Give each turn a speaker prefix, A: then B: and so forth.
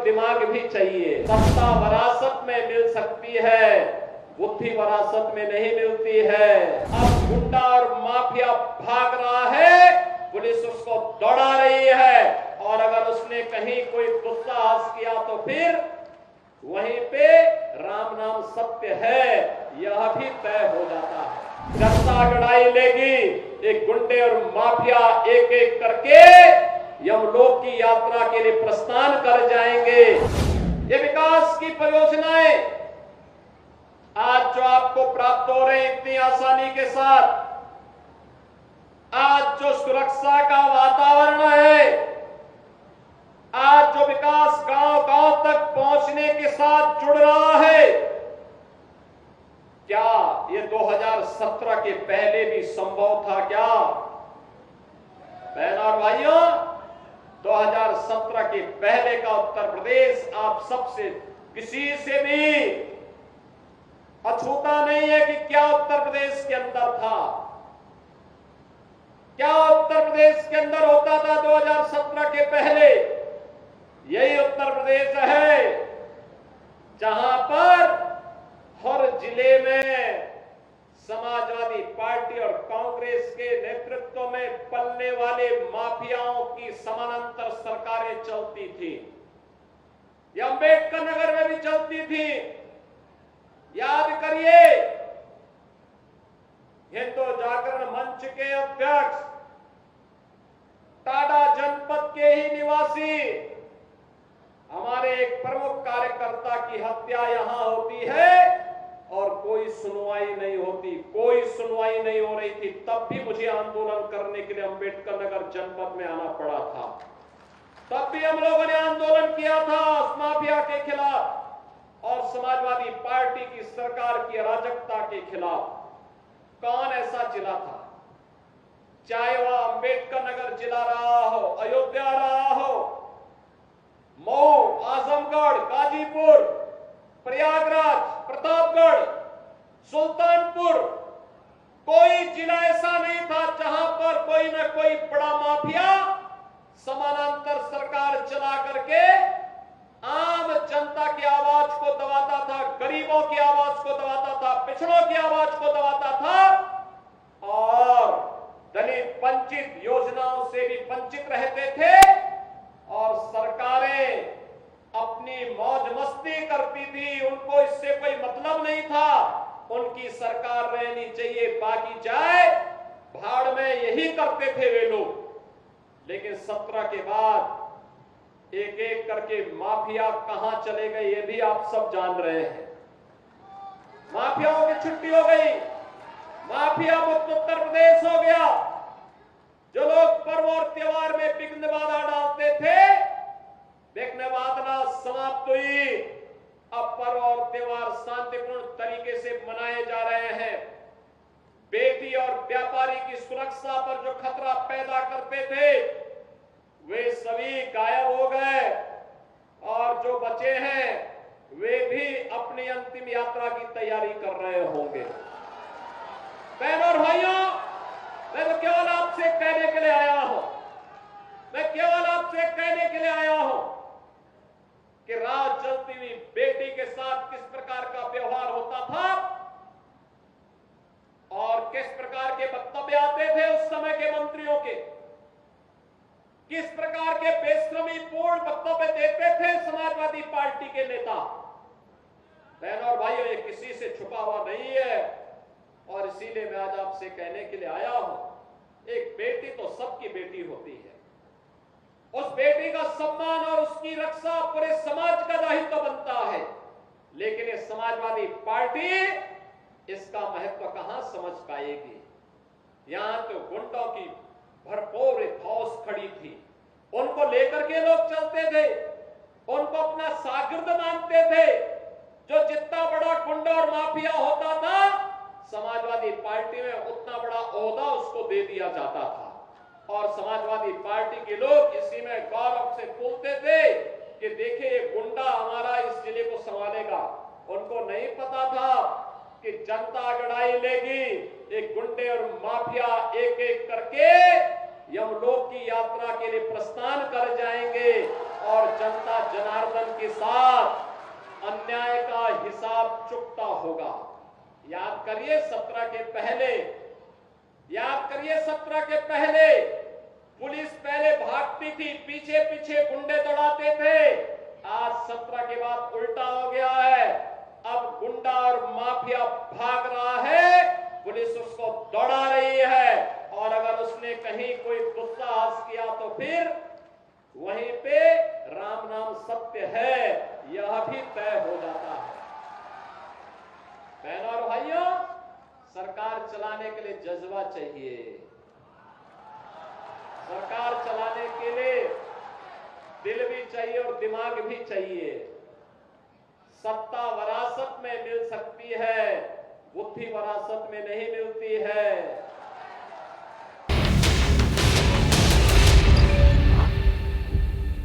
A: दिमाग भी चाहिए। सत्ता विरासत में मिल सकती है, बुद्धि विरासत में नहीं मिलती है। अब गुंडा और माफिया भाग रहा है, पुलिस उसको दौड़ा रही है, और अगर उसने कहीं कोई दुस्साहस किया तो फिर वहीं पे राम नाम सत्य है, यह भी तय हो जाता है। जनता गड़ाई लेगी, एक गुंडे और माफिया एक एक करके यमलोक की यात्रा के लिए प्रस्थान कर जाएंगे। ये विकास की परियोजनाएं आज जो आपको प्राप्त हो रहे हैं इतनी आसानी के साथ, आज जो सुरक्षा का वातावरण है, आज जो विकास गांव गांव तक पहुंचने के साथ जुड़ रहा है, क्या ये 2017 के पहले भी संभव था क्या? बहनों और भाइयों, 2017 के पहले का उत्तर प्रदेश आप सबसे किसी से भी अछूता नहीं है कि क्या उत्तर प्रदेश के अंदर था, क्या उत्तर प्रदेश के अंदर होता था 2017 के पहले। यही उत्तर प्रदेश है जहां पर हर जिले में समाजवादी पार्टी और कांग्रेस के नेतृत्व में पलने वाले माफियाओं की समानांतर सरकारें चलती थी। यह अंबेडकर नगर में भी चलती थी। याद करिए, हिंदू जागरण मंच के अध्यक्ष, टाडा जनपद के ही निवासी, हमारे एक प्रमुख कार्यकर्ता की हत्या यहां होती है और कोई सुनवाई नहीं होती, कोई सुनवाई नहीं हो रही थी। तब भी मुझे आंदोलन करने के लिए अंबेडकर नगर जनपद में आना पड़ा था। तब भी हम लोगों ने आंदोलन किया था उस माफिया के खिलाफ और समाजवादी पार्टी की सरकार की अराजकता के खिलाफ। कौन ऐसा जिला था, चाहे वह अंबेडकर नगर जिला रहा हो, अयोध्या रहा हो, मऊ, आजमगढ़, गाजीपुर, प्रयागराज, प्रतापगढ़, सुल्तानपुर, कोई जिला ऐसा नहीं था जहां पर कोई न कोई बड़ा माफिया समानांतर सरकार चला करके आम जनता की आवाज को दबाता था, गरीबों की आवाज को दबाता था, पिछड़ों की आवाज को दबाता था और दलित वंचित योजनाओं से भी वंचित रहते थे। और सरकारें अपनी मौज मस्ती करती थी, उनको इससे कोई मतलब नहीं था। उनकी सरकार रहनी चाहिए, बाकी जाए भाड़ में, यही करते थे वे लोग। लेकिन 17 के बाद एक एक करके माफिया कहां चले गए ये भी आप सब जान रहे हैं। माफियाओं की छुट्टी हो गई, माफिया मुक्त उत्तर प्रदेश हो गया। जो लोग पर्व और त्योहार में विघ्न बाधा डालते थे, विघ्न बाधा समाप्त हुई। अब पर्व और त्योहार शांतिपूर्ण तरीके से मनाए जा रहे हैं। बेटी और व्यापारी की सुरक्षा पर जो खतरा पैदा करते थे वे सभी गायब हो गए और जो बचे हैं वे भी अपनी अंतिम यात्रा की तैयारी कर रहे होंगे। बहनों और भाइयों, मैं तो केवल आपसे कहने के लिए आया हूं, मैं केवल आपसे कहने के लिए आया हूं कि रात जलती हुई बेटी के साथ किस प्रकार का व्यवहार होता था और किस प्रकार के वक्तव्य आते थे उस समय के मंत्रियों के, किस प्रकार के बेशर्मी पूर्ण वक्तव्य देते थे समाजवादी पार्टी के नेता। बहनों और भाइयों, ये किसी से छुपा हुआ नहीं है और इसीलिए मैं आज आपसे कहने के लिए आया हूं, एक बेटी तो सबकी बेटी होती है। उस बेटी का सम्मान और उसकी रक्षा पूरे समाज का दायित्व बनता है। लेकिन ये समाजवादी पार्टी इसका महत्व कहां समझ पाएगी। यहां तो गुंडों की भरपूर फौज खड़ी थी, उनको लेकर के लोग चलते थे, उनको अपना शागिर्द मानते थे। जो जितना बड़ा गुंडा और माफिया होता था, समाजवादी पार्टी में उतना बड़ा ओहदा उसको दे दिया जाता था और समाजवादी पार्टी के लोग इसी में गौरव से बोलते थे कि देखिए ये गुंडा हमारा इस जिले को संभालेगा। उनको नहीं पता था कि जनता गड़ाई लेगी, एक गुंडे और माफिया एक एक करके यमलोक की यात्रा के लिए प्रस्थान कर जाएंगे और जनता जनार्दन के साथ अन्याय का हिसाब चुकता होगा। याद करिए 17 के पहले, याद करिए 17 के पहले पुलिस पहले भागती थी, पीछे पीछे गुंडे दौड़ाते थे। आज 17 के बाद उल्टा हो गया है। अब गुंडा और माफिया भाग रहा है, पुलिस उसको दौड़ा रही है, और अगर उसने कहीं कोई दुस्साहस किया तो फिर वहीं पे राम नाम सत्य है यह भी तय हो जाता है। बहनों और भाइयों, सरकार चलाने के लिए जज्बा चाहिए, सरकार चलाने के लिए दिल भी चाहिए और दिमाग भी चाहिए। सत्ता विरासत में मिल सकती है, बुद्धि विरासत में नहीं मिलती है।